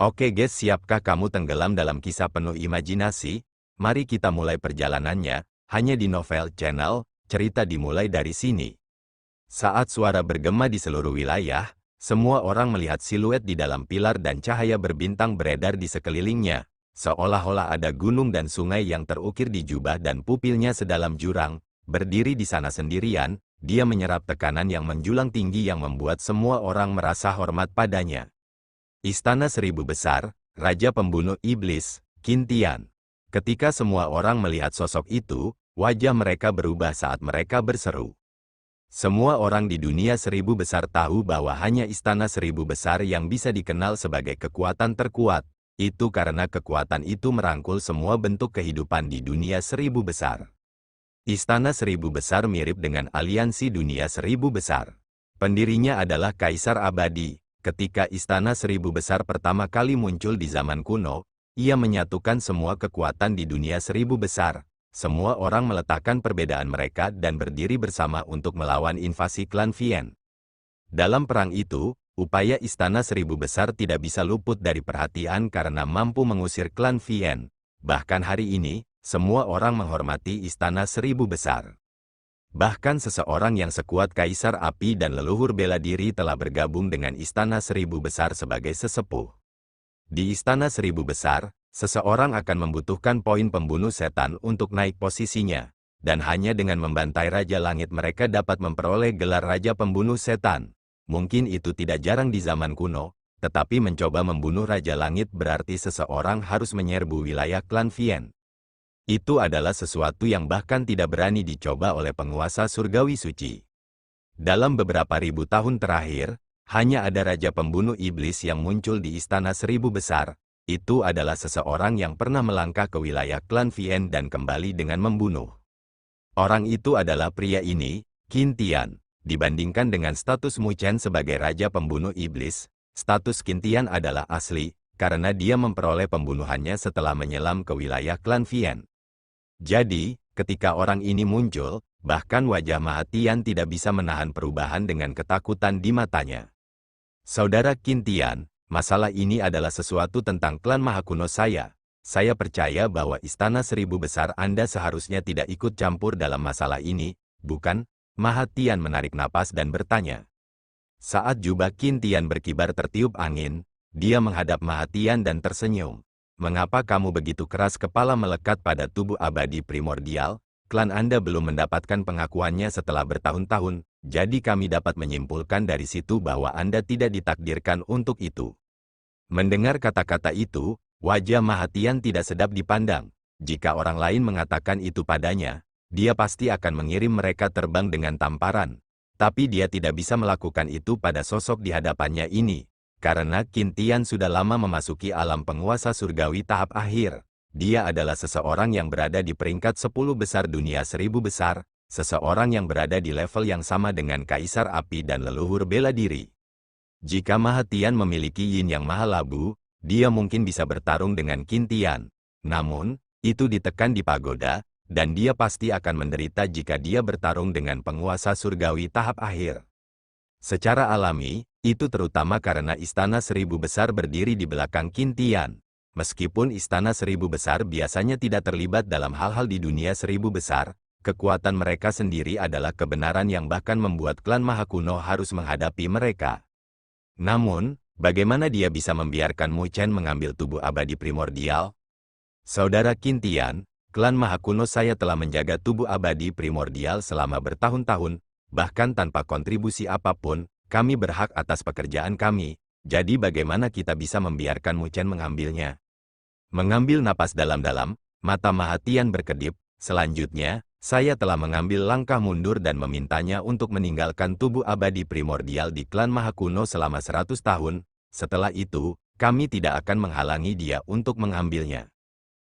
Oke guys, siapkah kamu tenggelam dalam kisah penuh imajinasi? Mari kita mulai perjalanannya, hanya di Novel Channel, cerita dimulai dari sini. Saat suara bergema di seluruh wilayah, semua orang melihat siluet di dalam pilar dan cahaya berbintang beredar di sekelilingnya. Seolah-olah ada gunung dan sungai yang terukir di jubah dan pupilnya sedalam jurang. Berdiri di sana sendirian, dia menyerap tekanan yang menjulang tinggi yang membuat semua orang merasa hormat padanya. Istana Seribu Besar, Raja Pembunuh Iblis, Qin Tian. Ketika semua orang melihat sosok itu, wajah mereka berubah saat mereka berseru. Semua orang di dunia Seribu Besar tahu bahwa hanya Istana Seribu Besar yang bisa dikenal sebagai kekuatan terkuat. Itu karena kekuatan itu merangkul semua bentuk kehidupan di dunia Seribu Besar. Istana Seribu Besar mirip dengan aliansi dunia Seribu Besar. Pendirinya adalah Kaisar Abadi. Ketika Istana Seribu Besar pertama kali muncul di zaman kuno, ia menyatukan semua kekuatan di dunia Seribu Besar. Semua orang meletakkan perbedaan mereka dan berdiri bersama untuk melawan invasi klan Vian. Dalam perang itu, upaya Istana Seribu Besar tidak bisa luput dari perhatian karena mampu mengusir klan Vian. Bahkan hari ini, semua orang menghormati Istana Seribu Besar. Bahkan seseorang yang sekuat Kaisar Api dan leluhur bela diri telah bergabung dengan Istana Seribu Besar sebagai sesepuh. Di Istana Seribu Besar, seseorang akan membutuhkan poin pembunuh setan untuk naik posisinya, dan hanya dengan membantai Raja Langit mereka dapat memperoleh gelar Raja Pembunuh Setan. Mungkin itu tidak jarang di zaman kuno, tetapi mencoba membunuh Raja Langit berarti seseorang harus menyerbu wilayah klan Vian. Itu adalah sesuatu yang bahkan tidak berani dicoba oleh penguasa surgawi suci. Dalam beberapa ribu tahun terakhir, hanya ada Raja Pembunuh Iblis yang muncul di Istana Seribu Besar. Itu adalah seseorang yang pernah melangkah ke wilayah klan Vian dan kembali dengan membunuh. Orang itu adalah pria ini, Qin Tian. Dibandingkan dengan status Mu Chen sebagai Raja Pembunuh Iblis, status Qin Tian adalah asli, karena dia memperoleh pembunuhannya setelah menyelam ke wilayah klan Vian. Jadi, ketika orang ini muncul, bahkan wajah Maha Tian tidak bisa menahan perubahan dengan ketakutan di matanya. Saudara Qin Tian, masalah ini adalah sesuatu tentang klan Maha Kuno saya. Saya percaya bahwa Istana Seribu Besar Anda seharusnya tidak ikut campur dalam masalah ini, bukan? Maha Tian menarik napas dan bertanya. Saat jubah Qin Tian berkibar tertiup angin, dia menghadap Maha Tian dan tersenyum. Mengapa kamu begitu keras kepala melekat pada tubuh abadi primordial? Klan Anda belum mendapatkan pengakuannya setelah bertahun-tahun, jadi kami dapat menyimpulkan dari situ bahwa Anda tidak ditakdirkan untuk itu. Mendengar kata-kata itu, wajah Maha Tian tidak sedap dipandang. Jika orang lain mengatakan itu padanya, dia pasti akan mengirim mereka terbang dengan tamparan. Tapi dia tidak bisa melakukan itu pada sosok di hadapannya ini. Karena Qin Tian sudah lama memasuki alam penguasa surgawi tahap akhir. Dia adalah seseorang yang berada di peringkat 10 besar dunia Seribu Besar, seseorang yang berada di level yang sama dengan Kaisar Api dan leluhur bela diri. Jika Maha Tian memiliki Yin yang Maha Labu, dia mungkin bisa bertarung dengan Qin Tian. Namun, itu ditekan di pagoda, dan dia pasti akan menderita jika dia bertarung dengan penguasa surgawi tahap akhir. Secara alami, itu terutama karena Istana Seribu Besar berdiri di belakang Qin Tian. Meskipun Istana Seribu Besar biasanya tidak terlibat dalam hal-hal di dunia Seribu Besar, kekuatan mereka sendiri adalah kebenaran yang bahkan membuat klan Maha Kuno harus menghadapi mereka. Namun, bagaimana dia bisa membiarkan Mu Chen mengambil tubuh abadi primordial? Saudara Qin Tian, klan Maha Kuno saya telah menjaga tubuh abadi primordial selama bertahun-tahun, bahkan tanpa kontribusi apapun. Kami berhak atas pekerjaan kami, jadi bagaimana kita bisa membiarkan Mu Chen mengambilnya? Mengambil napas dalam-dalam, mata Maha Tian berkedip. Selanjutnya, saya telah mengambil langkah mundur dan memintanya untuk meninggalkan tubuh abadi primordial di klan Maha Kuno selama 100 tahun. Setelah itu, kami tidak akan menghalangi dia untuk mengambilnya.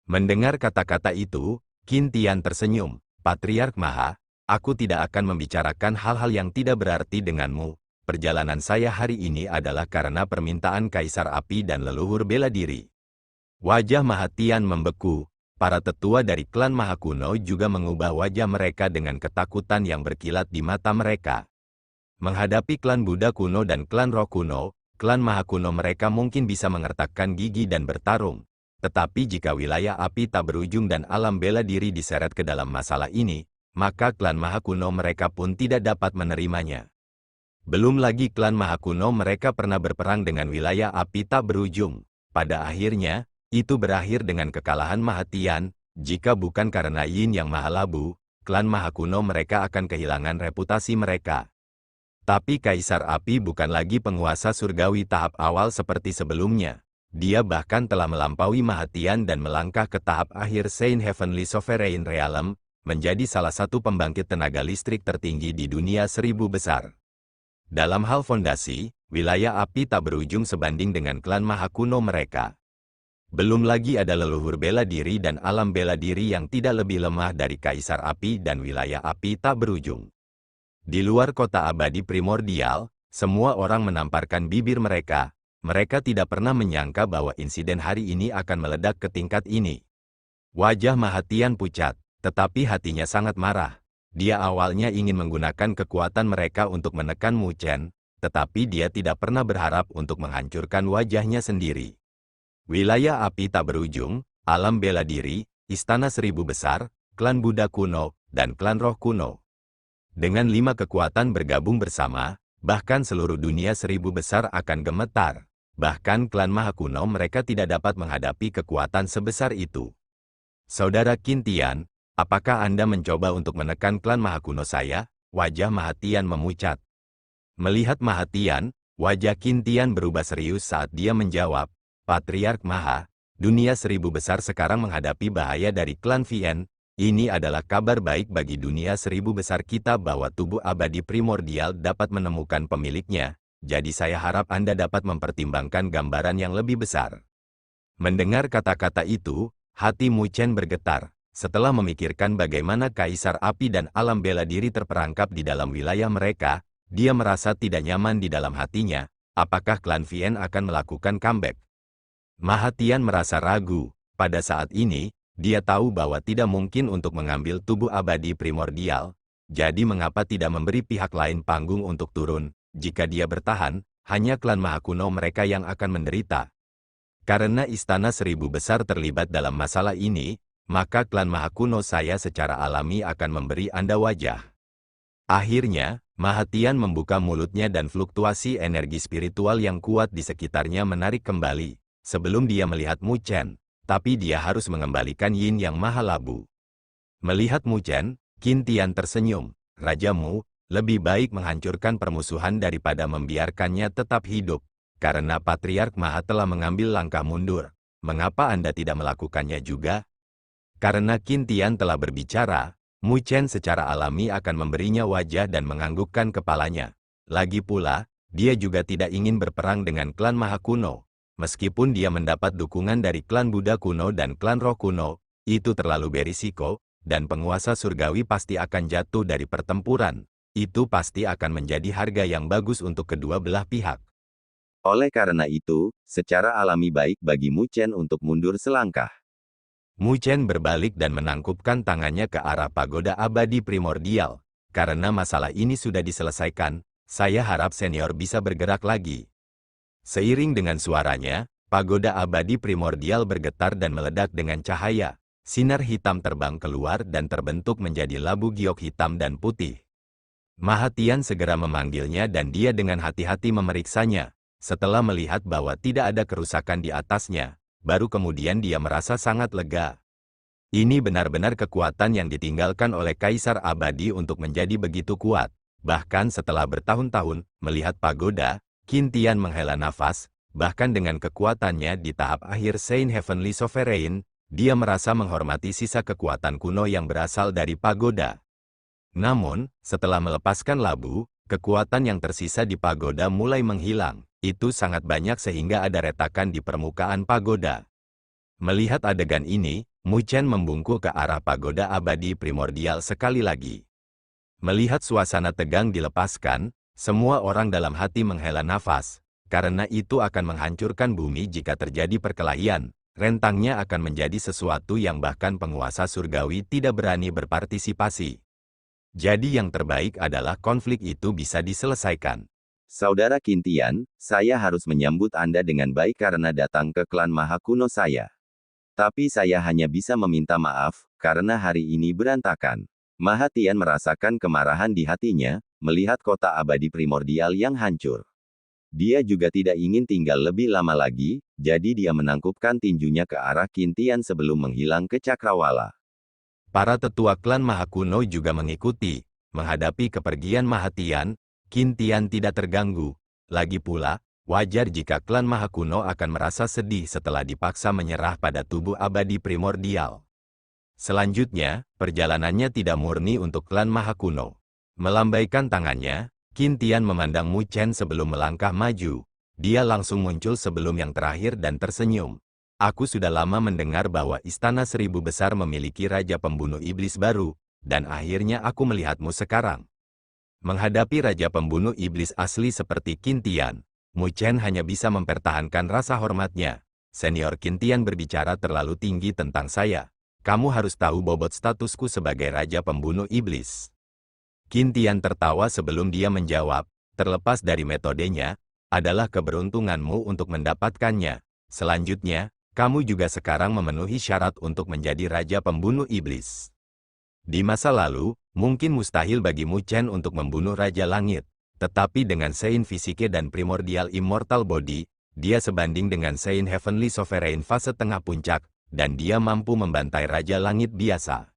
Mendengar kata-kata itu, Qin Tian tersenyum. Patriark Maha, aku tidak akan membicarakan hal-hal yang tidak berarti denganmu. Perjalanan saya hari ini adalah karena permintaan Kaisar Api dan leluhur bela diri. Wajah Maha Tian membeku. Para tetua dari klan Maha Kuno juga mengubah wajah mereka dengan ketakutan yang berkilat di mata mereka. Menghadapi klan Buddha kuno dan klan Roh kuno, klan maha kuno mereka mungkin bisa mengertakkan gigi dan bertarung. Tetapi jika wilayah api tak berujung dan alam bela diri diseret ke dalam masalah ini, maka klan maha kuno mereka pun tidak dapat menerimanya. Belum lagi klan maha kuno mereka pernah berperang dengan wilayah api tak berujung. Pada akhirnya, itu berakhir dengan kekalahan Maha Tian. Jika bukan karena Yin yang maha labu, klan maha kuno mereka akan kehilangan reputasi mereka. Tapi Kaisar Api bukan lagi penguasa surgawi tahap awal seperti sebelumnya. Dia bahkan telah melampaui Maha Tian dan melangkah ke tahap akhir Saint Heavenly Sovereign Realm, menjadi salah satu pembangkit tenaga listrik tertinggi di dunia 1000 besar. Dalam hal fondasi, wilayah api tak berujung sebanding dengan klan maha kuno mereka. Belum lagi ada leluhur bela diri dan alam bela diri yang tidak lebih lemah dari Kaisar Api dan wilayah api tak berujung. Di luar kota abadi primordial, semua orang menamparkan bibir mereka. Mereka tidak pernah menyangka bahwa insiden hari ini akan meledak ke tingkat ini. Wajah Maha Tian pucat, tetapi hatinya sangat marah. Dia awalnya ingin menggunakan kekuatan mereka untuk menekan Mu Chen, tetapi dia tidak pernah berharap untuk menghancurkan wajahnya sendiri. Wilayah api tak berujung, alam bela diri, istana 1000 besar, klan Buddha kuno, dan klan roh kuno. Dengan 5 kekuatan bergabung bersama, bahkan seluruh dunia 1000 besar akan gemetar. Bahkan klan maha kuno mereka tidak dapat menghadapi kekuatan sebesar itu. Saudara Qin Tian, apakah Anda mencoba untuk menekan klan maha kuno saya? Wajah Maha Tian memucat. Melihat Maha Tian, wajah Qin Tian berubah serius saat dia menjawab, Patriark Maha, dunia 1000 besar sekarang menghadapi bahaya dari klan Vien. Ini adalah kabar baik bagi dunia 1000 besar kita bahwa tubuh abadi primordial dapat menemukan pemiliknya, jadi saya harap Anda dapat mempertimbangkan gambaran yang lebih besar. Mendengar kata-kata itu, hati Mu Chen bergetar. Setelah memikirkan bagaimana Kaisar Api dan alam bela diri terperangkap di dalam wilayah mereka, dia merasa tidak nyaman di dalam hatinya. Apakah klan Vien akan melakukan comeback? Maha Tian merasa ragu. Pada saat ini, dia tahu bahwa tidak mungkin untuk mengambil tubuh abadi primordial, jadi mengapa tidak memberi pihak lain panggung untuk turun? Jika dia bertahan, hanya klan maha kuno mereka yang akan menderita. Karena istana 1000 besar terlibat dalam masalah ini, maka klan maha kuno saya secara alami akan memberi Anda wajah. Akhirnya, Maha Tian membuka mulutnya dan fluktuasi energi spiritual yang kuat di sekitarnya menarik kembali, sebelum dia melihat Mu Chen. Tapi dia harus mengembalikan Yin yang maha labu. Melihat Mu Chen, Qin Tian tersenyum. Rajamu, lebih baik menghancurkan permusuhan daripada membiarkannya tetap hidup. Karena Patriark Maha telah mengambil langkah mundur. Mengapa Anda tidak melakukannya juga? Karena Qin Tian telah berbicara, Mu Chen secara alami akan memberinya wajah dan menganggukkan kepalanya. Lagi pula, dia juga tidak ingin berperang dengan klan maha kuno. Meskipun dia mendapat dukungan dari klan Buddha kuno dan klan roh kuno, itu terlalu berisiko, dan penguasa surgawi pasti akan jatuh dari pertempuran. Itu pasti akan menjadi harga yang bagus untuk kedua belah pihak. Oleh karena itu, secara alami baik bagi Mu Chen untuk mundur selangkah. Mu Chen berbalik dan menangkupkan tangannya ke arah pagoda abadi primordial. Karena masalah ini sudah diselesaikan, saya harap senior bisa bergerak lagi. Seiring dengan suaranya, pagoda abadi primordial bergetar dan meledak dengan cahaya. Sinar hitam terbang keluar dan terbentuk menjadi labu giok hitam dan putih. Maha Tian segera memanggilnya dan dia dengan hati-hati memeriksanya. Setelah melihat bahwa tidak ada kerusakan di atasnya, baru kemudian dia merasa sangat lega. Ini benar-benar kekuatan yang ditinggalkan oleh Kaisar Abadi untuk menjadi begitu kuat. Bahkan setelah bertahun-tahun melihat pagoda, Qin Tian menghela nafas, bahkan dengan kekuatannya di tahap akhir Saint Heavenly Sovereign, dia merasa menghormati sisa kekuatan kuno yang berasal dari pagoda. Namun, setelah melepaskan labu, kekuatan yang tersisa di pagoda mulai menghilang. Itu sangat banyak sehingga ada retakan di permukaan pagoda. Melihat adegan ini, Mu Chen membungkuk ke arah pagoda abadi primordial sekali lagi. Melihat suasana tegang dilepaskan, semua orang dalam hati menghela nafas, karena itu akan menghancurkan bumi jika terjadi perkelahian. Rentangnya akan menjadi sesuatu yang bahkan penguasa surgawi tidak berani berpartisipasi. Jadi yang terbaik adalah konflik itu bisa diselesaikan. Saudara Qintian, saya harus menyambut Anda dengan baik karena datang ke klan Maha Kuno saya. Tapi saya hanya bisa meminta maaf, karena hari ini berantakan. Maha Tian merasakan kemarahan di hatinya, melihat kota abadi primordial yang hancur. Dia juga tidak ingin tinggal lebih lama lagi, jadi dia menangkupkan tinjunya ke arah Qintian sebelum menghilang ke cakrawala. Para tetua klan Maha Kuno juga mengikuti. Menghadapi kepergian Maha Tian, Qintian tidak terganggu. Lagi pula, wajar jika klan Maha Kuno akan merasa sedih setelah dipaksa menyerah pada tubuh abadi primordial. Selanjutnya, perjalanannya tidak murni untuk klan Maha Kuno. Melambaikan tangannya, Qintian memandang Mu Chen sebelum melangkah maju. Dia langsung muncul sebelum yang terakhir dan tersenyum. Aku sudah lama mendengar bahwa Istana Seribu Besar memiliki Raja Pembunuh Iblis baru, dan akhirnya aku melihatmu sekarang. Menghadapi Raja Pembunuh Iblis asli seperti Qintian, Mu Chen hanya bisa mempertahankan rasa hormatnya. Senior Qintian berbicara terlalu tinggi tentang saya. Kamu harus tahu bobot statusku sebagai Raja Pembunuh Iblis. Qintian tertawa sebelum dia menjawab, terlepas dari metodenya, adalah keberuntunganmu untuk mendapatkannya. Selanjutnya, kamu juga sekarang memenuhi syarat untuk menjadi Raja Pembunuh Iblis. Di masa lalu, mungkin mustahil bagi Mu Chen untuk membunuh Raja Langit, tetapi dengan Sein Fisike dan Primordial Immortal Body, dia sebanding dengan Sein Heavenly Sovereign fase tengah puncak, dan dia mampu membantai Raja Langit biasa.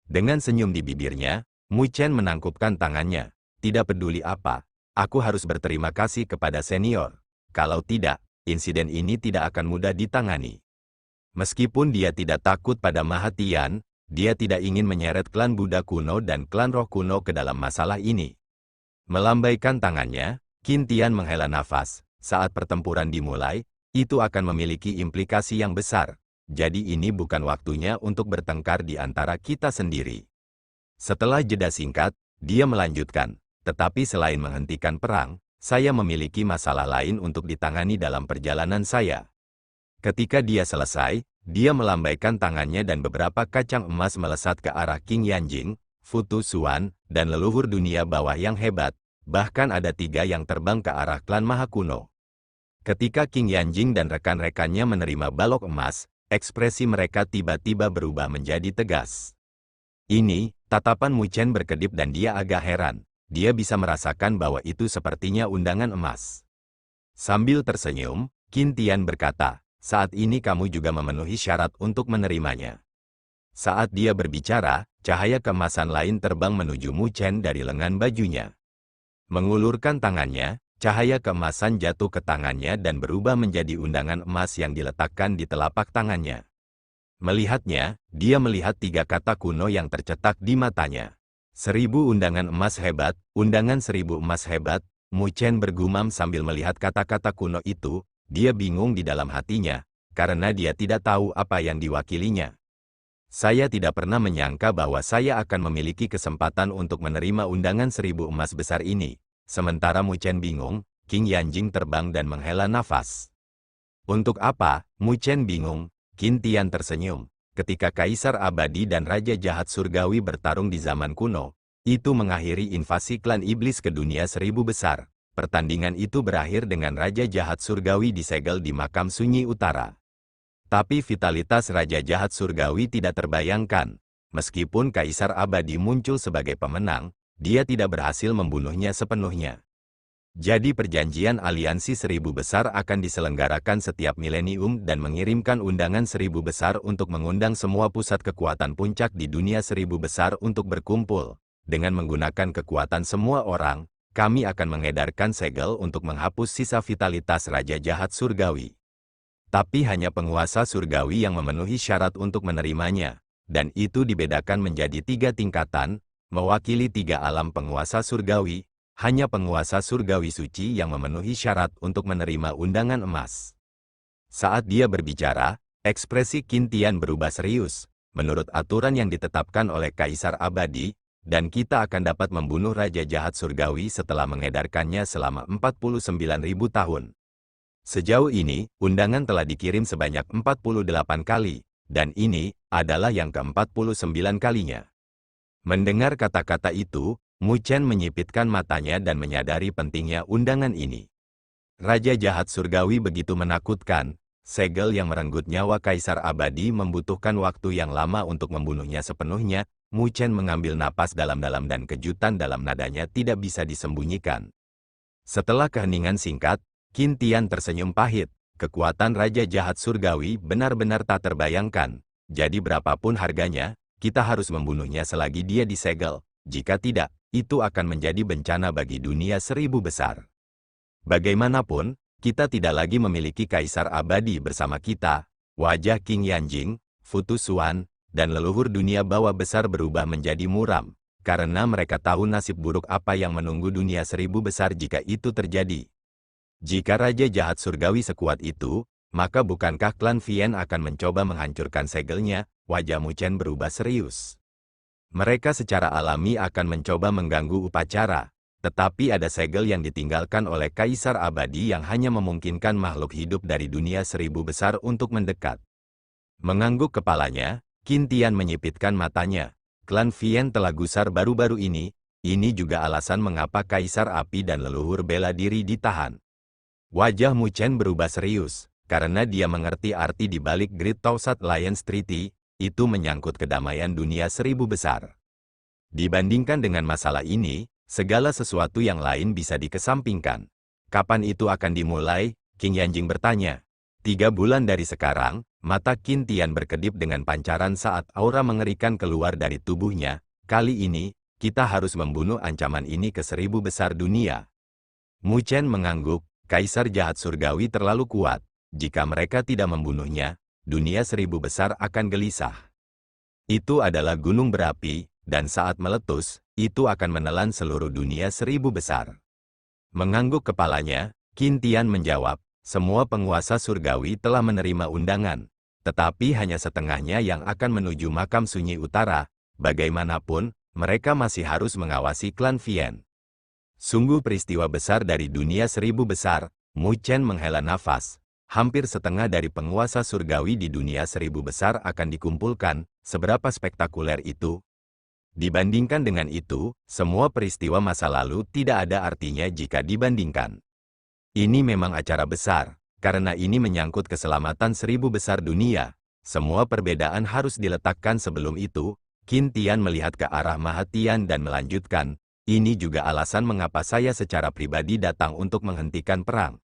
Dengan senyum di bibirnya, Mu Chen menangkupkan tangannya. Tidak peduli apa, aku harus berterima kasih kepada senior. Kalau tidak, insiden ini tidak akan mudah ditangani. Meskipun dia tidak takut pada Maha Tian, dia tidak ingin menyeret klan Buddha kuno dan klan Roh kuno ke dalam masalah ini. Melambaikan tangannya, Qintian menghela nafas. Saat pertempuran dimulai, itu akan memiliki implikasi yang besar. Jadi ini bukan waktunya untuk bertengkar di antara kita sendiri. Setelah jeda singkat, dia melanjutkan, tetapi selain menghentikan perang, saya memiliki masalah lain untuk ditangani dalam perjalanan saya. Ketika dia selesai, dia melambaikan tangannya dan beberapa kacang emas melesat ke arah King Yanjing, Futu Xuan, dan leluhur dunia bawah yang hebat, bahkan ada 3 yang terbang ke arah klan Maha Kuno. Ketika King Yanjing dan rekan-rekannya menerima balok emas, ekspresi mereka tiba-tiba berubah menjadi tegas. Ini, tatapan Mu Chen berkedip dan dia agak heran. Dia bisa merasakan bahwa itu sepertinya undangan emas. Sambil tersenyum, Qintian berkata, saat ini kamu juga memenuhi syarat untuk menerimanya. Saat dia berbicara, cahaya keemasan lain terbang menuju Mu Chen dari lengan bajunya. Mengulurkan tangannya, cahaya keemasan jatuh ke tangannya dan berubah menjadi undangan emas yang diletakkan di telapak tangannya. Melihatnya, dia melihat 3 kata kuno yang tercetak di matanya. 1000 undangan emas hebat, undangan 1000 emas hebat. Mu Chen bergumam sambil melihat kata-kata kuno itu. Dia bingung di dalam hatinya, karena dia tidak tahu apa yang diwakilinya. Saya tidak pernah menyangka bahwa saya akan memiliki kesempatan untuk menerima undangan 1000 emas besar ini. Sementara Mu Chen bingung, King Yanjing terbang dan menghela nafas. Untuk apa? Mu Chen bingung. Qintian tersenyum. Ketika Kaisar Abadi dan Raja Jahat Surgawi bertarung di zaman kuno, itu mengakhiri invasi klan iblis ke dunia 1000 besar. Pertandingan itu berakhir dengan Raja Jahat Surgawi disegel di makam sunyi utara. Tapi vitalitas Raja Jahat Surgawi tidak terbayangkan. Meskipun Kaisar Abadi muncul sebagai pemenang, dia tidak berhasil membunuhnya sepenuhnya. Jadi perjanjian aliansi 1000 besar akan diselenggarakan setiap milenium dan mengirimkan undangan 1000 besar untuk mengundang semua pusat kekuatan puncak di dunia 1000 besar untuk berkumpul. Dengan menggunakan kekuatan semua orang, kami akan mengedarkan segel untuk menghapus sisa vitalitas Raja Jahat Surgawi. Tapi hanya penguasa surgawi yang memenuhi syarat untuk menerimanya, dan itu dibedakan menjadi 3 tingkatan, mewakili 3 alam penguasa surgawi. Hanya penguasa surgawi suci yang memenuhi syarat untuk menerima undangan emas. Saat dia berbicara, ekspresi Qintian berubah serius. Menurut aturan yang ditetapkan oleh Kaisar Abadi, dan kita akan dapat membunuh Raja Jahat Surgawi setelah mengedarkannya selama 49.000 tahun. Sejauh ini, undangan telah dikirim sebanyak 48 kali, dan ini adalah yang ke-49 kalinya. Mendengar kata-kata itu, Mu Chen menyipitkan matanya dan menyadari pentingnya undangan ini. Raja jahat surgawi begitu menakutkan, segel yang merenggut nyawa Kaisar Abadi membutuhkan waktu yang lama untuk membunuhnya sepenuhnya. Mu Chen mengambil napas dalam-dalam dan kejutan dalam nadanya tidak bisa disembunyikan. Setelah keheningan singkat, Qin Tian tersenyum pahit. Kekuatan Raja Jahat Surgawi benar-benar tak terbayangkan. Jadi berapapun harganya, kita harus membunuhnya selagi dia disegel. Jika tidak, itu akan menjadi bencana bagi dunia 1000 besar. Bagaimanapun, kita tidak lagi memiliki Kaisar Abadi bersama kita. Wajah Qing Yanjing, Futu Xuan, dan leluhur dunia bawah besar berubah menjadi muram. Karena mereka tahu nasib buruk apa yang menunggu dunia 1000 besar jika itu terjadi. Jika Raja Jahat Surgawi sekuat itu, maka bukankah klan Vian akan mencoba menghancurkan segelnya? Wajah Mu Chen berubah serius. Mereka secara alami akan mencoba mengganggu upacara, tetapi ada segel yang ditinggalkan oleh Kaisar Abadi yang hanya memungkinkan makhluk hidup dari dunia 1000 besar untuk mendekat. Mengangguk kepalanya, Qin Tian menyipitkan matanya. Klan Vian telah gusar baru-baru ini juga alasan mengapa Kaisar Api dan leluhur bela diri ditahan. Wajah Mu Chen berubah serius, karena dia mengerti arti di balik Great Tausat Alliance Treaty, itu menyangkut kedamaian dunia 1000 besar. Dibandingkan dengan masalah ini, segala sesuatu yang lain bisa dikesampingkan. Kapan itu akan dimulai? Qing Yanjing bertanya. 3 bulan dari sekarang, mata Qin Tian berkedip dengan pancaran saat aura mengerikan keluar dari tubuhnya. Kali ini, kita harus membunuh ancaman ini ke 1000 besar dunia. Mu Chen mengangguk. Kaisar Jahat Surgawi terlalu kuat. Jika mereka tidak membunuhnya, dunia 1000 besar akan gelisah. Itu adalah gunung berapi, dan saat meletus, itu akan menelan seluruh dunia 1000 besar. Mengangguk kepalanya, Qin Tian menjawab, semua penguasa surgawi telah menerima undangan, tetapi hanya setengahnya yang akan menuju makam sunyi utara. Bagaimanapun, mereka masih harus mengawasi klan Vian. Sungguh peristiwa besar dari dunia 1000 besar. Mu Chen menghela nafas. Hampir setengah dari penguasa surgawi di dunia 1000 besar akan dikumpulkan. Seberapa spektakuler itu? Dibandingkan dengan itu, semua peristiwa masa lalu tidak ada artinya jika dibandingkan. Ini memang acara besar, karena ini menyangkut keselamatan 1000 besar dunia. Semua perbedaan harus diletakkan sebelum itu. Qin Tian melihat ke arah Maha Tian dan melanjutkan. Ini juga alasan mengapa saya secara pribadi datang untuk menghentikan perang.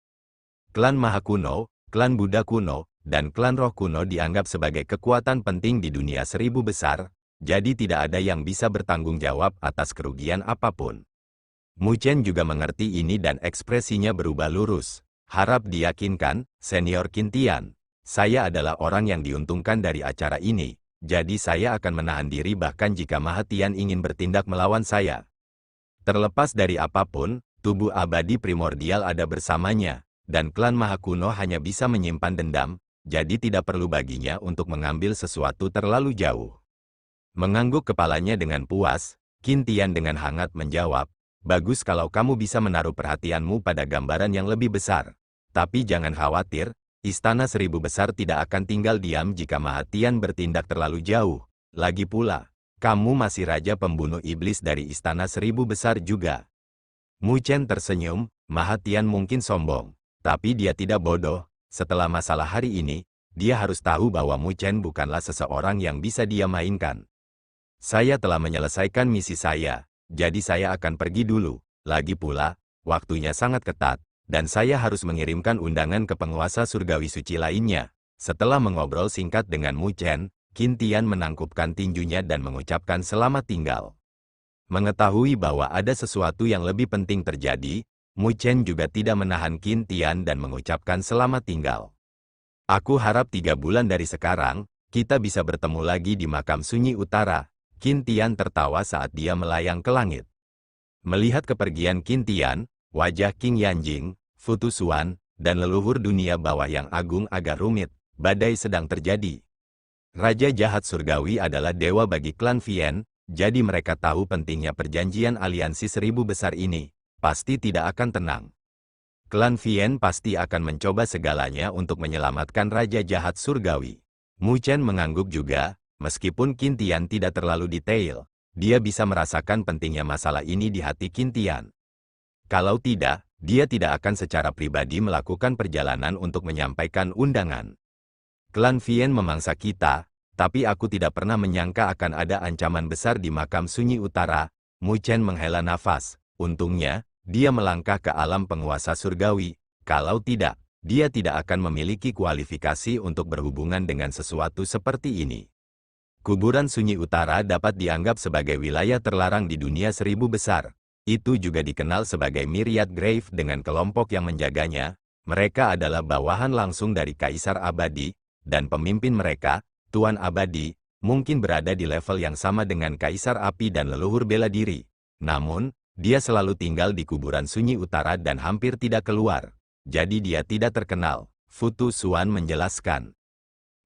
Klan Maha Kuno, Klan Buddha Kuno, dan Klan Roh Kuno dianggap sebagai kekuatan penting di dunia 1000 besar, jadi tidak ada yang bisa bertanggung jawab atas kerugian apapun. Mu Chen juga mengerti ini dan ekspresinya berubah lurus. Harap diyakinkan, Senior Qin Tian, saya adalah orang yang diuntungkan dari acara ini, jadi saya akan menahan diri bahkan jika Maha Tian ingin bertindak melawan saya. Terlepas dari apapun, tubuh abadi primordial ada bersamanya, dan klan Maha Kuno hanya bisa menyimpan dendam, jadi tidak perlu baginya untuk mengambil sesuatu terlalu jauh. Mengangguk kepalanya dengan puas, Qin Tian dengan hangat menjawab, bagus kalau kamu bisa menaruh perhatianmu pada gambaran yang lebih besar. Tapi jangan khawatir, Istana 1000 besar tidak akan tinggal diam jika Maha Tian bertindak terlalu jauh. Lagi pula, kamu masih raja pembunuh iblis dari Istana 1000 besar juga. Mu Chen tersenyum. Maha Tian mungkin sombong, tapi dia tidak bodoh. Setelah masalah hari ini, dia harus tahu bahwa Mu Chen bukanlah seseorang yang bisa dia mainkan. Saya telah menyelesaikan misi saya, jadi saya akan pergi dulu. Lagi pula, waktunya sangat ketat, dan saya harus mengirimkan undangan ke penguasa surgawi suci lainnya. Setelah mengobrol singkat dengan Mu Chen, Qin Tian menangkupkan tinjunya dan mengucapkan selamat tinggal. Mengetahui bahwa ada sesuatu yang lebih penting terjadi, Mu Chen juga tidak menahan Qin Tian dan mengucapkan selamat tinggal. Aku harap 3 bulan dari sekarang, kita bisa bertemu lagi di makam sunyi utara. Qin Tian tertawa saat dia melayang ke langit. Melihat kepergian Qin Tian, wajah Qing Yanjing, Futu Xuan, dan leluhur dunia bawah yang agung agak rumit. Badai sedang terjadi. Raja Jahat Surgawi adalah dewa bagi klan Vian, jadi mereka tahu pentingnya perjanjian aliansi 1000 besar ini. Pasti tidak akan tenang. Klan Vian pasti akan mencoba segalanya untuk menyelamatkan Raja Jahat Surgawi. Mu Chen mengangguk juga, meskipun Qin Tian tidak terlalu detail. dia bisa merasakan pentingnya masalah ini di hati Qin Tian. Kalau tidak, dia tidak akan secara pribadi melakukan perjalanan untuk menyampaikan undangan. Klan Vien memangsa kita, tapi aku tidak pernah menyangka akan ada ancaman besar di makam sunyi utara. Mu Chen menghela nafas. Untungnya, dia melangkah ke alam penguasa surgawi. Kalau tidak, dia tidak akan memiliki kualifikasi untuk berhubungan dengan sesuatu seperti ini. Kuburan sunyi utara dapat dianggap sebagai wilayah terlarang di dunia seribu besar. Itu juga dikenal sebagai Myriad Grave dengan kelompok yang menjaganya. Mereka adalah bawahan langsung dari Kaisar Abadi, dan pemimpin mereka, Tuan Abadi, mungkin berada di level yang sama dengan Kaisar Api dan leluhur bela diri. Namun, dia selalu tinggal di kuburan sunyi utara dan hampir tidak keluar. Jadi dia tidak terkenal, Futu Xuan menjelaskan.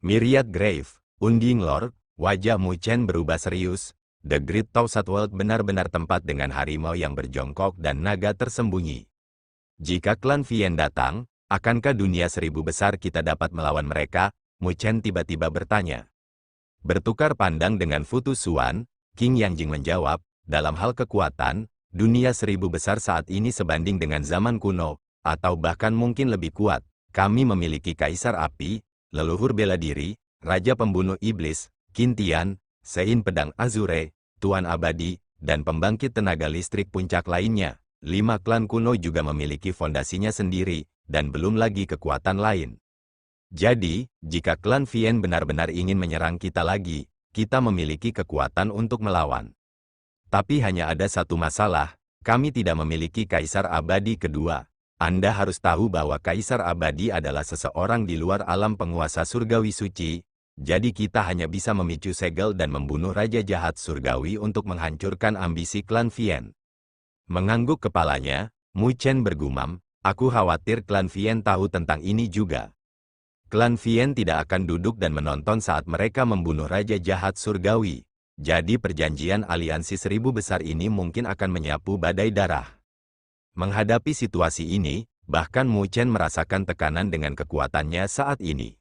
Myriad Grave, Unding Lord, wajah Mu Chen berubah serius. The Great Thousand World benar-benar tempat dengan harimau yang berjongkok dan naga tersembunyi. Jika klan Vien datang, akankah dunia seribu besar kita dapat melawan mereka? Mu Chen tiba-tiba bertanya. Bertukar pandang dengan Futu Xuan, King Yangjing menjawab, dalam hal kekuatan, dunia seribu besar saat ini sebanding dengan zaman kuno, atau bahkan mungkin lebih kuat. Kami memiliki Kaisar Api, leluhur bela diri, Raja Pembunuh Iblis, Qin Tian, Sein Pedang Azure, Tuan Abadi, dan pembangkit tenaga listrik puncak lainnya. 5 klan kuno juga memiliki fondasinya sendiri, dan belum lagi kekuatan lain. Jadi, jika klan Vien benar-benar ingin menyerang kita lagi, kita memiliki kekuatan untuk melawan. Tapi hanya ada satu masalah, kami tidak memiliki Kaisar Abadi kedua. Anda harus tahu bahwa Kaisar Abadi adalah seseorang di luar alam penguasa surgawi suci. Jadi kita hanya bisa memicu segel dan membunuh Raja Jahat Surgawi untuk menghancurkan ambisi klan Vien. Mengangguk kepalanya, Mu Chen bergumam, aku khawatir klan Vien tahu tentang ini juga. Klan Vien tidak akan duduk dan menonton saat mereka membunuh Raja Jahat Surgawi. Jadi perjanjian aliansi seribu besar ini mungkin akan menyapu badai darah. Menghadapi situasi ini, bahkan Mu Chen merasakan tekanan dengan kekuatannya saat ini.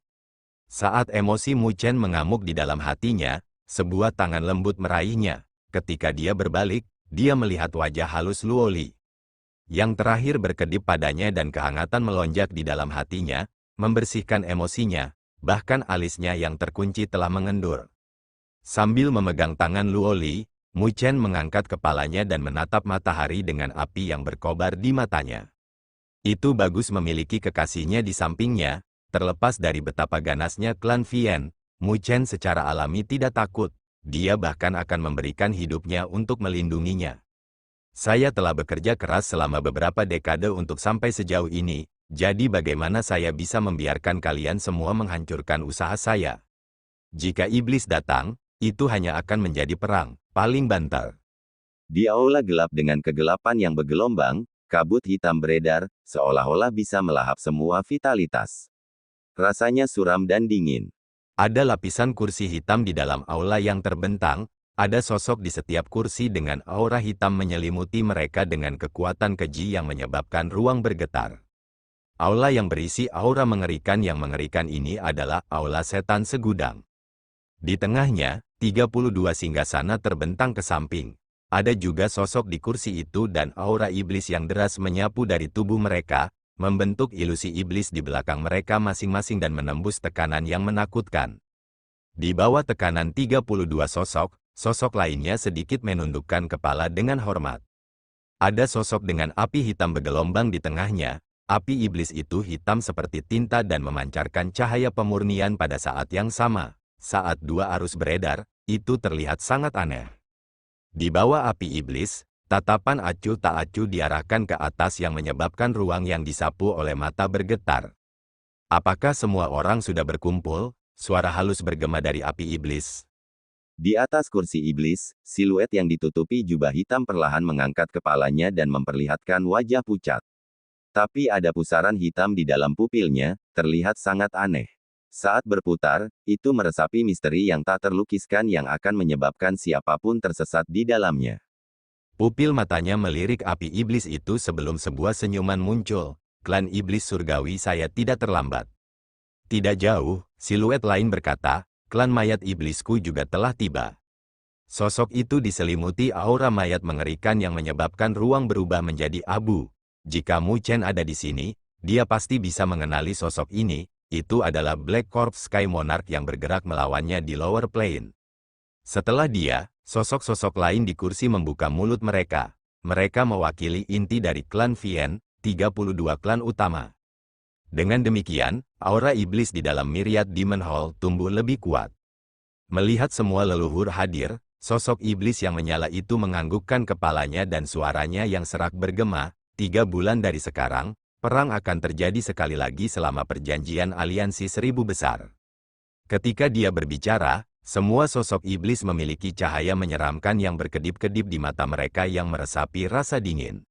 Saat emosi Mu Chen mengamuk di dalam hatinya, sebuah tangan lembut meraihnya. Ketika dia berbalik, dia melihat wajah halus Luoli. Yang terakhir berkedip padanya dan kehangatan melonjak di dalam hatinya, membersihkan emosinya, bahkan alisnya yang terkunci telah mengendur. Sambil memegang tangan Luoli, Mu Chen mengangkat kepalanya dan menatap matahari dengan api yang berkobar di matanya. Itu bagus memiliki kekasihnya di sampingnya. Terlepas dari betapa ganasnya klan Vien, Mu Chen secara alami tidak takut. Dia bahkan akan memberikan hidupnya untuk melindunginya. Saya telah bekerja keras selama beberapa dekade untuk sampai sejauh ini, jadi bagaimana saya bisa membiarkan kalian semua menghancurkan usaha saya? Jika iblis datang, itu hanya akan menjadi perang, paling banter. Di aula gelap dengan kegelapan yang bergelombang, kabut hitam beredar, seolah-olah bisa melahap semua vitalitas. Rasanya suram dan dingin. Ada lapisan kursi hitam di dalam aula yang terbentang, ada sosok di setiap kursi dengan aura hitam menyelimuti mereka dengan kekuatan keji yang menyebabkan ruang bergetar. Aula yang berisi aura mengerikan yang mengerikan ini adalah aula setan segudang. Di tengahnya, 32 singgasana terbentang ke samping. Ada juga sosok di kursi itu dan aura iblis yang deras menyapu dari tubuh mereka, membentuk ilusi iblis di belakang mereka masing-masing dan menembus tekanan yang menakutkan. Di bawah tekanan 32 sosok, sosok lainnya sedikit menundukkan kepala dengan hormat. Ada sosok dengan api hitam bergelombang di tengahnya. Api iblis itu hitam seperti tinta dan memancarkan cahaya pemurnian pada saat yang sama. Saat dua arus beredar, itu terlihat sangat aneh. Di bawah api iblis, tatapan acuh tak acuh diarahkan ke atas yang menyebabkan ruang yang disapu oleh mata bergetar. Apakah semua orang sudah berkumpul? Suara halus bergema dari api iblis. Di atas kursi iblis, siluet yang ditutupi jubah hitam perlahan mengangkat kepalanya dan memperlihatkan wajah pucat. Tapi ada pusaran hitam di dalam pupilnya, terlihat sangat aneh. Saat berputar, itu meresapi misteri yang tak terlukiskan yang akan menyebabkan siapapun tersesat di dalamnya. Pupil matanya melirik api iblis itu sebelum sebuah senyuman muncul. Klan iblis surgawi saya tidak terlambat. Tidak jauh, siluet lain berkata, klan mayat iblisku juga telah tiba. Sosok itu diselimuti aura mayat mengerikan yang menyebabkan ruang berubah menjadi abu. Jika Mu Chen ada di sini, dia pasti bisa mengenali sosok ini. Itu adalah Black Corps Sky Monarch yang bergerak melawannya di Lower Plane. Setelah dia, sosok-sosok lain di kursi membuka mulut mereka. Mereka mewakili inti dari klan Vien, 32 klan utama. Dengan demikian, aura iblis di dalam Myriad Demon Hall tumbuh lebih kuat. Melihat semua leluhur hadir, sosok iblis yang menyala itu menganggukkan kepalanya dan suaranya yang serak bergema, 3 bulan dari sekarang, perang akan terjadi sekali lagi selama perjanjian aliansi 1000 besar. Ketika dia berbicara, semua sosok iblis memiliki cahaya menyeramkan yang berkedip-kedip di mata mereka yang meresapi rasa dingin.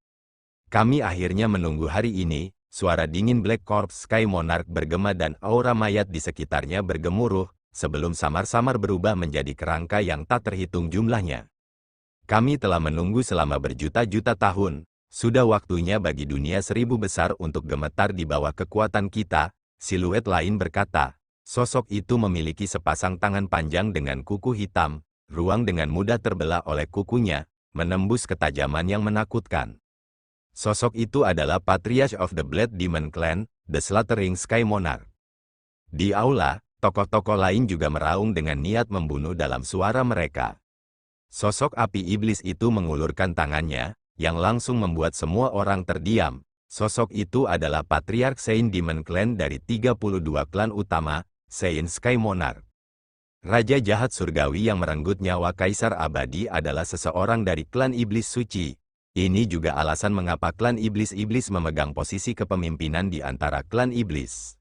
Kami akhirnya menunggu hari ini, suara dingin Black Corps Sky Monarch bergema dan aura mayat di sekitarnya bergemuruh, sebelum samar-samar berubah menjadi kerangka yang tak terhitung jumlahnya. Kami telah menunggu selama berjuta-juta tahun, sudah waktunya bagi dunia 1000 besar untuk gemetar di bawah kekuatan kita, siluet lain berkata. Sosok itu memiliki sepasang tangan panjang dengan kuku hitam, ruang dengan mudah terbelah oleh kukunya, menembus ketajaman yang menakutkan. Sosok itu adalah Patriarch of the Blood Demon Clan, The Slaughtering Sky Monarch. Di aula, tokoh-tokoh lain juga meraung dengan niat membunuh dalam suara mereka. Sosok api iblis itu mengulurkan tangannya, yang langsung membuat semua orang terdiam. Sosok itu adalah Patriarch Saint Demon Clan dari 32 klan utama, Saint Sky Monarch. Raja jahat surgawi yang merenggut nyawa Kaisar Abadi adalah seseorang dari klan Iblis Suci. Ini juga alasan mengapa klan Iblis-Iblis memegang posisi kepemimpinan di antara klan Iblis.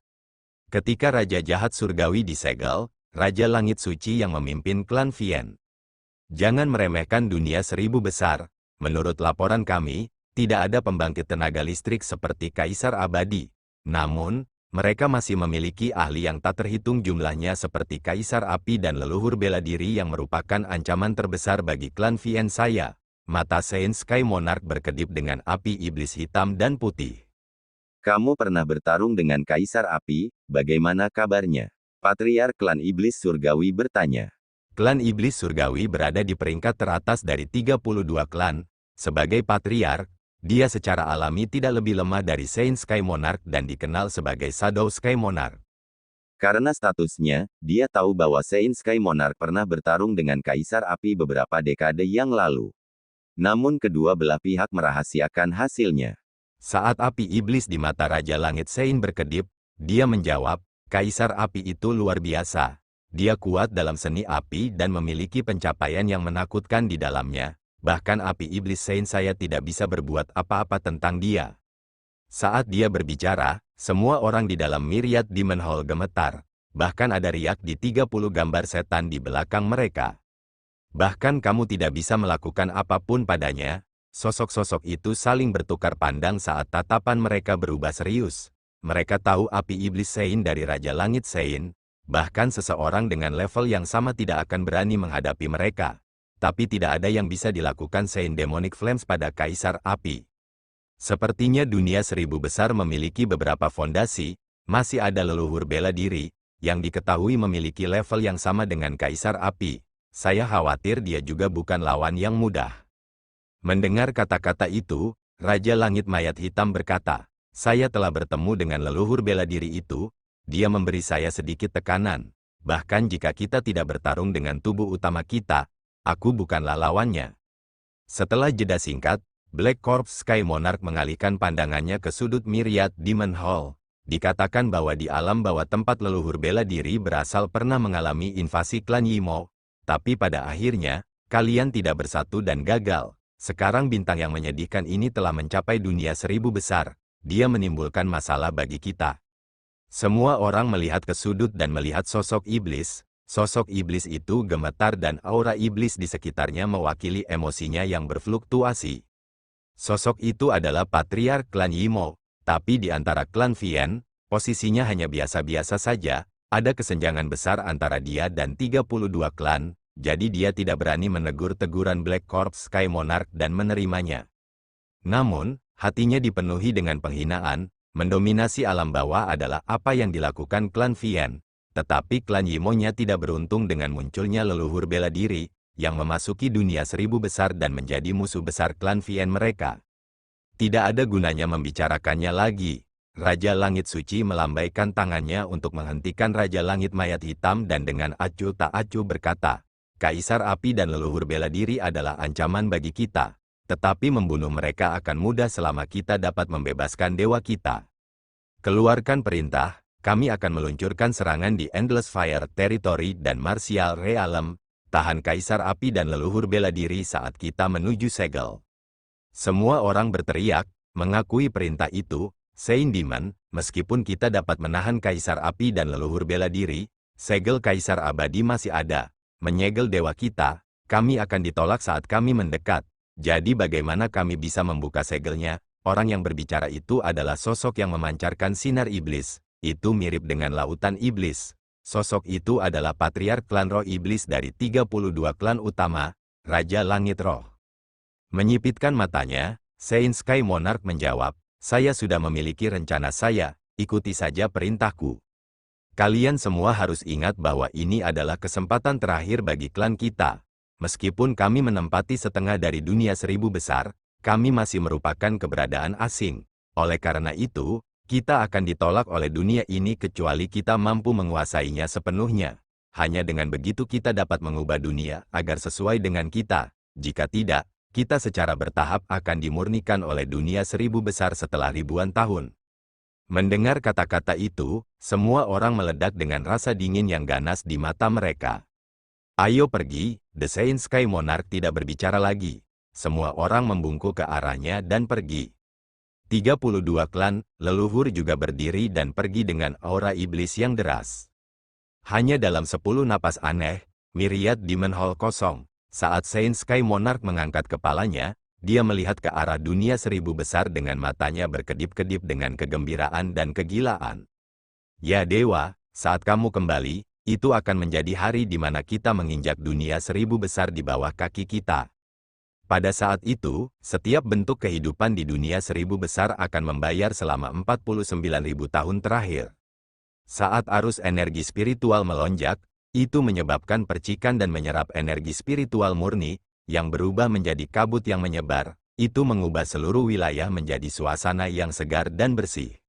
Ketika Raja jahat surgawi disegel, Raja Langit Suci yang memimpin klan Vien. Jangan meremehkan dunia 1000 besar. Menurut laporan kami, tidak ada pembangkit tenaga listrik seperti Kaisar Abadi. Namun, mereka masih memiliki ahli yang tak terhitung jumlahnya seperti Kaisar Api dan leluhur bela diri yang merupakan ancaman terbesar bagi klan Vien saya. Mata Saint Sky Monarch berkedip dengan api iblis hitam dan putih. Kamu pernah bertarung dengan Kaisar Api, bagaimana kabarnya? Patriark klan Iblis Surgawi bertanya. Klan Iblis Surgawi berada di peringkat teratas dari 32 klan. Sebagai Patriark, dia secara alami tidak lebih lemah dari Saint Sky Monarch dan dikenal sebagai Shadow Sky Monarch. Karena statusnya, dia tahu bahwa Saint Sky Monarch pernah bertarung dengan Kaisar Api beberapa dekade yang lalu. Namun kedua belah pihak merahasiakan hasilnya. Saat api iblis di mata Raja Langit Saint berkedip, dia menjawab, Kaisar Api itu luar biasa. Dia kuat dalam seni api dan memiliki pencapaian yang menakutkan di dalamnya. Bahkan api iblis Saint saya tidak bisa berbuat apa-apa tentang dia. Saat dia berbicara, semua orang di dalam Myriad Demon Hall gemetar. Bahkan ada riak di 30 gambar setan di belakang mereka. Bahkan kamu tidak bisa melakukan apapun padanya. Sosok-sosok itu saling bertukar pandang saat tatapan mereka berubah serius. Mereka tahu api iblis Saint dari Raja Langit Saint. Bahkan seseorang dengan level yang sama tidak akan berani menghadapi mereka. Tapi tidak ada yang bisa dilakukan Saint Demonic Flames pada Kaisar Api. Sepertinya dunia 1000 besar memiliki beberapa fondasi, masih ada leluhur bela diri, yang diketahui memiliki level yang sama dengan Kaisar Api. Saya khawatir dia juga bukan lawan yang mudah. Mendengar kata-kata itu, Raja Langit Mayat Hitam berkata, saya telah bertemu dengan leluhur bela diri itu, dia memberi saya sedikit tekanan. Bahkan jika kita tidak bertarung dengan tubuh utama kita, aku bukanlah lawannya. Setelah jeda singkat, Black Corps Sky Monarch mengalihkan pandangannya ke sudut Myriad Demon Hall. Dikatakan bahwa di alam bawah tempat leluhur bela diri berasal pernah mengalami invasi klan Yimo. Tapi pada akhirnya, kalian tidak bersatu dan gagal. Sekarang bintang yang menyedihkan ini telah mencapai dunia 1000 besar. Dia menimbulkan masalah bagi kita. Semua orang melihat ke sudut dan melihat sosok iblis. Sosok iblis itu gemetar dan aura iblis di sekitarnya mewakili emosinya yang berfluktuasi. Sosok itu adalah Patriark klan Yimo, tapi di antara klan Vien, posisinya hanya biasa-biasa saja, ada kesenjangan besar antara dia dan 32 klan, jadi dia tidak berani menegur teguran Black Corps Sky Monarch dan menerimanya. Namun, hatinya dipenuhi dengan penghinaan, mendominasi alam bawah adalah apa yang dilakukan klan Vien. Tetapi klan Yimonya tidak beruntung dengan munculnya leluhur bela diri, yang memasuki dunia 1000 besar dan menjadi musuh besar klan Vien mereka. Tidak ada gunanya membicarakannya lagi. Raja Langit Suci melambaikan tangannya untuk menghentikan Raja Langit Mayat Hitam dan dengan acuh tak acuh berkata, Kaisar Api dan leluhur bela diri adalah ancaman bagi kita, tetapi membunuh mereka akan mudah selama kita dapat membebaskan dewa kita. Keluarkan perintah, kami akan meluncurkan serangan di Endless Fire Territory dan Martial Realm, tahan Kaisar Api dan leluhur bela diri saat kita menuju segel. Semua orang berteriak, mengakui perintah itu. Saint Demon, meskipun kita dapat menahan Kaisar Api dan leluhur bela diri, segel Kaisar Abadi masih ada. Menyegel dewa kita, kami akan ditolak saat kami mendekat. Jadi bagaimana kami bisa membuka segelnya? Orang yang berbicara itu adalah sosok yang memancarkan sinar iblis. Itu mirip dengan lautan iblis. Sosok itu adalah patriark klan roh iblis dari 32 klan utama, Raja Langit Roh. Menyipitkan matanya, Saint Sky Monarch menjawab, saya sudah memiliki rencana saya, ikuti saja perintahku. Kalian semua harus ingat bahwa ini adalah kesempatan terakhir bagi klan kita. Meskipun kami menempati setengah dari dunia 1000 besar, kami masih merupakan keberadaan asing. Oleh karena itu, kita akan ditolak oleh dunia ini kecuali kita mampu menguasainya sepenuhnya. Hanya dengan begitu kita dapat mengubah dunia agar sesuai dengan kita. Jika tidak, kita secara bertahap akan dimurnikan oleh dunia 1000 besar setelah ribuan tahun. Mendengar kata-kata itu, semua orang meledak dengan rasa dingin yang ganas di mata mereka. Ayo pergi, The Saint Sky Monarch tidak berbicara lagi. Semua orang membungkuk ke arahnya dan pergi. 32 klan, leluhur juga berdiri dan pergi dengan aura iblis yang deras. Hanya dalam 10 napas aneh, Myriad Demon Hall kosong. Saat Saint Sky Monarch mengangkat kepalanya, dia melihat ke arah dunia 1000 besar dengan matanya berkedip-kedip dengan kegembiraan dan kegilaan. Ya dewa, saat kamu kembali, itu akan menjadi hari di mana kita menginjak dunia 1000 besar di bawah kaki kita. Pada saat itu, setiap bentuk kehidupan di dunia 1000 besar akan membayar selama 49.000 tahun terakhir. Saat arus energi spiritual melonjak, itu menyebabkan percikan dan menyerap energi spiritual murni, yang berubah menjadi kabut yang menyebar. Itu mengubah seluruh wilayah menjadi suasana yang segar dan bersih.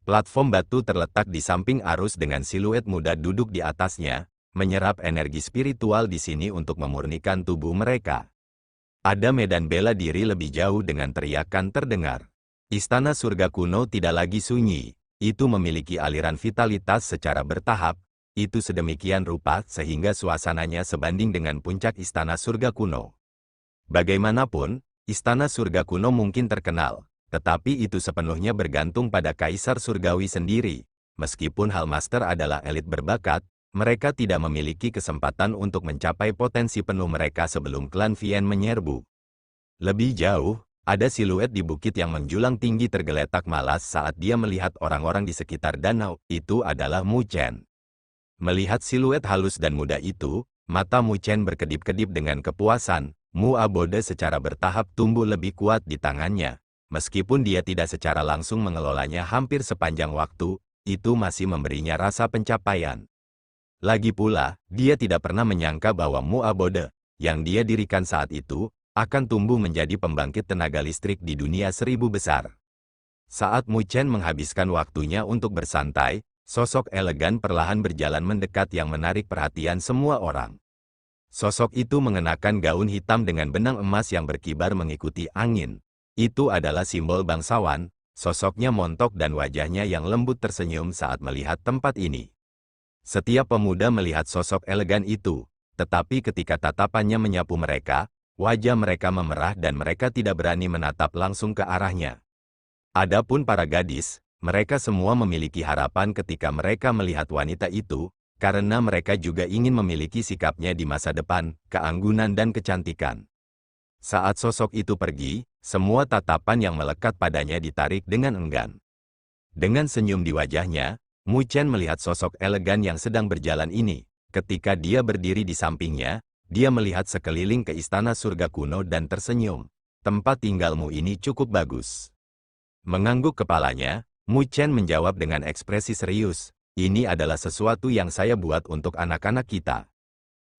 Platform batu terletak di samping arus dengan siluet muda duduk di atasnya, menyerap energi spiritual di sini untuk memurnikan tubuh mereka. Ada medan bela diri lebih jauh dengan teriakan terdengar. Istana surga kuno tidak lagi sunyi. Itu memiliki aliran vitalitas secara bertahap. Itu sedemikian rupa sehingga suasananya sebanding dengan puncak istana surga kuno. Bagaimanapun, istana surga kuno mungkin terkenal, tetapi itu sepenuhnya bergantung pada Kaisar Surgawi sendiri. Meskipun Hellmaster adalah elit berbakat, mereka tidak memiliki kesempatan untuk mencapai potensi penuh mereka sebelum klan Vien menyerbu. Lebih jauh, ada siluet di bukit yang menjulang tinggi tergeletak malas saat dia melihat orang-orang di sekitar danau. Itu adalah Mu Chen. Melihat siluet halus dan muda itu, mata Mu Chen berkedip-kedip dengan kepuasan. Mu Abode secara bertahap tumbuh lebih kuat di tangannya. Meskipun dia tidak secara langsung mengelolanya hampir sepanjang waktu, itu masih memberinya rasa pencapaian. Lagi pula, dia tidak pernah menyangka bahwa Mu Abode, yang dia dirikan saat itu, akan tumbuh menjadi pembangkit tenaga listrik di dunia 1000 besar. Saat Mu Chen menghabiskan waktunya untuk bersantai, sosok elegan perlahan berjalan mendekat yang menarik perhatian semua orang. Sosok itu mengenakan gaun hitam dengan benang emas yang berkibar mengikuti angin. Itu adalah simbol bangsawan, sosoknya montok dan wajahnya yang lembut tersenyum saat melihat tempat ini. Setiap pemuda melihat sosok elegan itu, tetapi ketika tatapannya menyapu mereka, wajah mereka memerah dan mereka tidak berani menatap langsung ke arahnya. Adapun para gadis, mereka semua memiliki harapan ketika mereka melihat wanita itu, karena mereka juga ingin memiliki sikapnya di masa depan, keanggunan dan kecantikan. Saat sosok itu pergi, semua tatapan yang melekat padanya ditarik dengan enggan. Dengan senyum di wajahnya, Mu Chen melihat sosok elegan yang sedang berjalan ini. Ketika dia berdiri di sampingnya, dia melihat sekeliling ke istana surga kuno dan tersenyum. Tempat tinggalmu ini cukup bagus. Mengangguk kepalanya, Mu Chen menjawab dengan ekspresi serius, ini adalah sesuatu yang saya buat untuk anak-anak kita.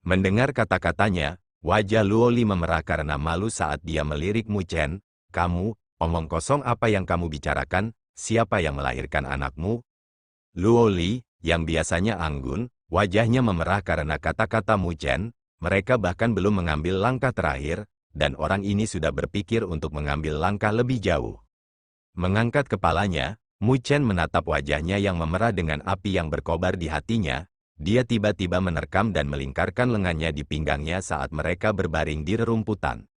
Mendengar kata-katanya, Wajah Luo Li memerah karena malu saat dia melirik Mu Chen. Kamu, omong kosong apa yang kamu bicarakan? Siapa yang melahirkan anakmu? Luo Li, yang biasanya anggun, wajahnya memerah karena kata-kata Mu Chen. Mereka bahkan belum mengambil langkah terakhir, dan orang ini sudah berpikir untuk mengambil langkah lebih jauh. Mengangkat kepalanya, Mu Chen menatap wajahnya yang memerah dengan api yang berkobar di hatinya. Dia tiba-tiba menerkam dan melingkarkan lengannya di pinggangnya saat mereka berbaring di rerumputan.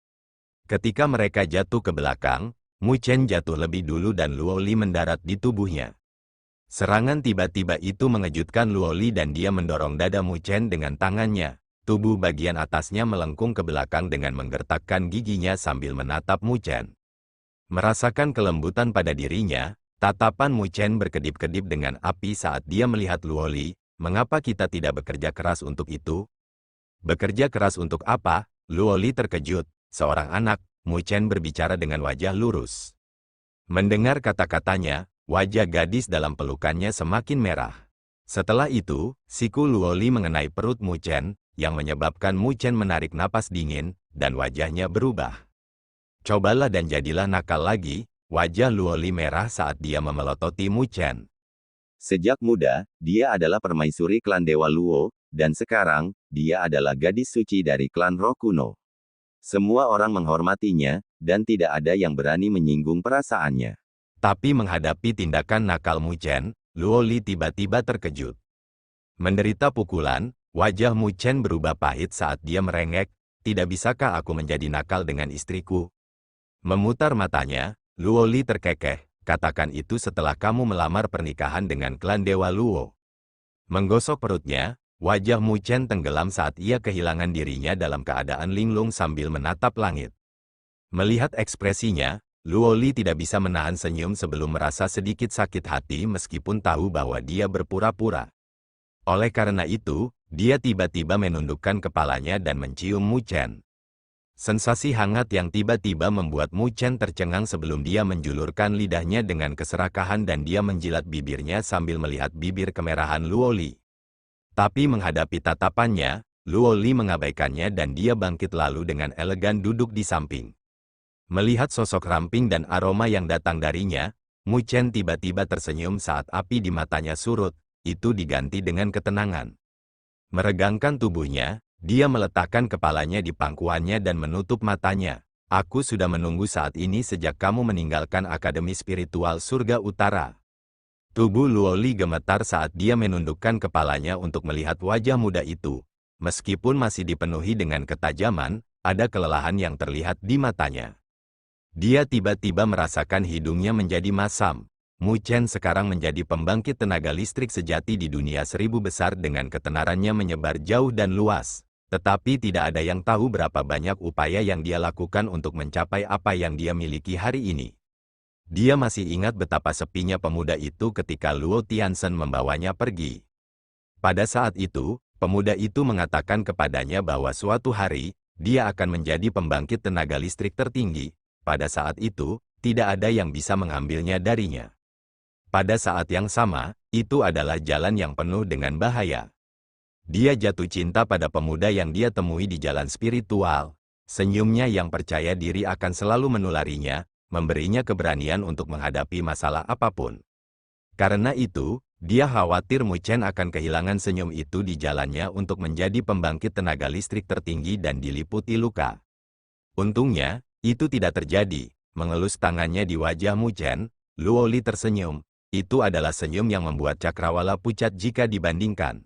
Ketika mereka jatuh ke belakang, Mu Chen jatuh lebih dulu dan Luo Li mendarat di tubuhnya. Serangan tiba-tiba itu mengejutkan Luo Li dan dia mendorong dada Mu Chen dengan tangannya. Tubuh bagian atasnya melengkung ke belakang dengan menggertakkan giginya sambil menatap Mu Chen. Merasakan kelembutan pada dirinya, tatapan Mu Chen berkedip-kedip dengan api saat dia melihat Luo Li. Mengapa kita tidak bekerja keras untuk itu? Bekerja keras untuk apa? Luo Li terkejut. Seorang anak, Mu Chen berbicara dengan wajah lurus. Mendengar kata-katanya, wajah gadis dalam pelukannya semakin merah. Setelah itu, siku Luo Li mengenai perut Mu Chen, yang menyebabkan Mu Chen menarik napas dingin, dan wajahnya berubah. Cobalah dan jadilah nakal lagi, wajah Luo Li merah saat dia memelototi Mu Chen. Sejak muda, dia adalah permaisuri klan Dewa Luo, dan sekarang, dia adalah gadis suci dari klan Roh Kuno. Semua orang menghormatinya, dan tidak ada yang berani menyinggung perasaannya. Tapi menghadapi tindakan nakal Mu Chen, Luo Li tiba-tiba terkejut. Menderita pukulan, wajah Mu Chen berubah pahit saat dia merengek, tidak bisakah aku menjadi nakal dengan istriku? Memutar matanya, Luo Li terkekeh. Katakan itu setelah kamu melamar pernikahan dengan klan Dewa Luo. Menggosok perutnya, wajah Mu Chen tenggelam saat ia kehilangan dirinya dalam keadaan linglung sambil menatap langit. Melihat ekspresinya, Luo Li tidak bisa menahan senyum sebelum merasa sedikit sakit hati meskipun tahu bahwa dia berpura-pura. Oleh karena itu, dia tiba-tiba menundukkan kepalanya dan mencium Mu Chen. Sensasi hangat yang tiba-tiba membuat Mu Chen tercengang sebelum dia menjulurkan lidahnya dengan keserakahan dan dia menjilat bibirnya sambil melihat bibir kemerahan Luo Li. Tapi menghadapi tatapannya, Luo Li mengabaikannya dan dia bangkit lalu dengan elegan duduk di samping. Melihat sosok ramping dan aroma yang datang darinya, Mu Chen tiba-tiba tersenyum saat api di matanya surut, itu diganti dengan ketenangan. Meregangkan tubuhnya, dia meletakkan kepalanya di pangkuannya dan menutup matanya. Aku sudah menunggu saat ini sejak kamu meninggalkan Akademi Spiritual Surga Utara. Tubuh Luo Li gemetar saat dia menundukkan kepalanya untuk melihat wajah muda itu. Meskipun masih dipenuhi dengan ketajaman, ada kelelahan yang terlihat di matanya. Dia tiba-tiba merasakan hidungnya menjadi masam. Mu Chen sekarang menjadi pembangkit tenaga listrik sejati di dunia seribu besar dengan ketenarannya menyebar jauh dan luas. Tetapi tidak ada yang tahu berapa banyak upaya yang dia lakukan untuk mencapai apa yang dia miliki hari ini. Dia masih ingat betapa sepinya pemuda itu ketika Luo Tianzhen membawanya pergi. Pada saat itu, pemuda itu mengatakan kepadanya bahwa suatu hari, dia akan menjadi pembangkit tenaga listrik tertinggi. Pada saat itu, tidak ada yang bisa mengambilnya darinya. Pada saat yang sama, itu adalah jalan yang penuh dengan bahaya. Dia jatuh cinta pada pemuda yang dia temui di jalan spiritual. Senyumnya yang percaya diri akan selalu menularinya, memberinya keberanian untuk menghadapi masalah apapun. Karena itu, dia khawatir Mu Chen akan kehilangan senyum itu di jalannya untuk menjadi pembangkit tenaga listrik tertinggi dan diliputi luka. Untungnya, itu tidak terjadi. Mengelus tangannya di wajah Mu Chen, Luo Li tersenyum. Itu adalah senyum yang membuat cakrawala pucat jika dibandingkan.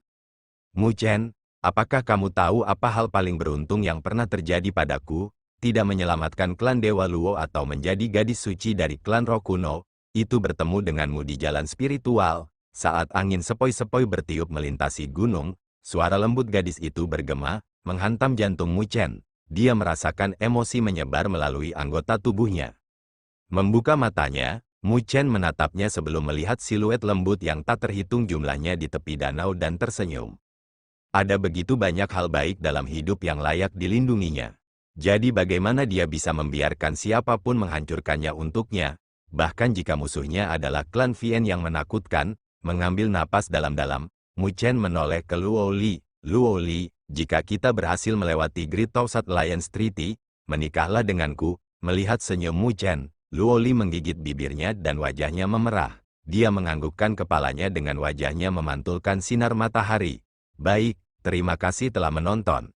Mu Chen, apakah kamu tahu apa hal paling beruntung yang pernah terjadi padaku? Tidak menyelamatkan klan Dewa Luo atau menjadi gadis suci dari klan Roh Kuno, itu bertemu denganmu di jalan spiritual. Saat angin sepoi-sepoi bertiup melintasi gunung, suara lembut gadis itu bergema, menghantam jantung Mu Chen. Dia merasakan emosi menyebar melalui anggota tubuhnya. Membuka matanya, Mu Chen menatapnya sebelum melihat siluet lembut yang tak terhitung jumlahnya di tepi danau dan tersenyum. Ada begitu banyak hal baik dalam hidup yang layak dilindunginya. Jadi bagaimana dia bisa membiarkan siapapun menghancurkannya untuknya, bahkan jika musuhnya adalah klan Vien yang menakutkan. Mengambil napas dalam-dalam, Mu Chen menoleh ke Luo Li. Luo Li, Jika kita berhasil melewati Great Toussaint Alliance Treaty, menikahlah denganku. Melihat senyum Mu Chen, Luo Li menggigit bibirnya dan wajahnya memerah. Dia menganggukkan kepalanya dengan wajahnya memantulkan sinar matahari. Baik, terima kasih telah menonton.